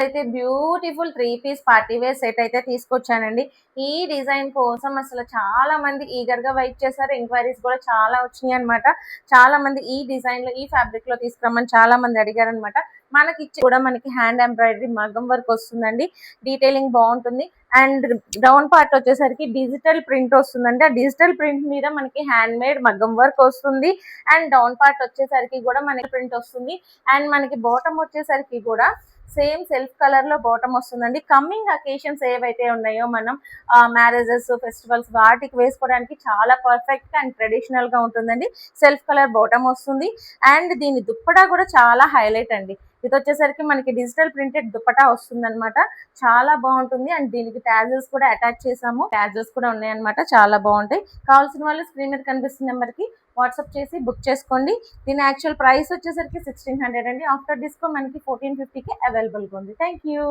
అయితే beautiful 3 piece party wear set అయితే తీసుకొచ్చానండి. ఈ డిజైన్ కోసం అసలు చాలా మంది ఈగర్‌గా వెయిట్ చేశారు. ఎంక్వైరీస్ కూడా చాలా వచ్చినాయన్నమాట. చాలా మంది ఈ డిజైన్‌లో, ఈ ఫ్యాబ్రిక్‌లో తీసుకురమ్మని చాలా మంది అడిగారన్నమాట. మనకి హ్యాండ్ ఎంబ్రాయిడరీ మగ్గం వర్క్ వస్తుందండి. డీటెయిలింగ్ బాగుంటుంది. అండ్ డౌన్ పార్ట్ వచ్చేసరికి డిజిటల్ ప్రింట్ వస్తుందండి. ఆ డిజిటల్ ప్రింట్ మీద మనకి హ్యాండ్ మేడ్ మగ్గం వర్క్ వస్తుంది. అండ్ డౌన్ పార్ట్ వచ్చేసరికి కూడా మనకి ప్రింట్ వస్తుంది. అండ్ మనకి బాటమ్ వచ్చేసరికి కూడా సేమ్ సెల్ఫ్ కలర్ లో బాటమ్ వస్తుందండి. కమింగ్ అకేషన్స్ ఏవైతే ఉన్నాయో మనం మ్యారేజెస్, ఫెస్టివల్స్ వాటికి వేసుకోవడానికి చాలా పర్ఫెక్ట్ అండ్ ట్రెడిషనల్ గా ఉంటుందండి. సెల్ఫ్ కలర్ బాటమ్ వస్తుంది. అండ్ దీని దుప్పటా కూడా చాలా హైలైట్ అండి. ఇది వచ్చేసరికి మనకి డిజిటల్ ప్రింటెడ్ దుప్పటా వస్తుంది అనమాట. చాలా బాగుంటుంది. అండ్ దీనికి ట్యాజెస్ కూడా అటాచ్ చేసాము. ట్యాజెస్ కూడా ఉన్నాయన్నమాట. చాలా బాగుంటాయి. కావాల్సిన వాళ్ళు స్క్రీన్ మీద కనిపిస్తున్న నెంబర్ కి వాట్సాప్ చేసి బుక్ చేసుకోండి. దీని యాక్చువల్ ప్రైస్ వచ్చేసరికి 1600 అండి. ఆఫ్టర్ డిస్కౌంట్ మనకి 1450కి అవైలబుల్గా ఉంది. Thank you.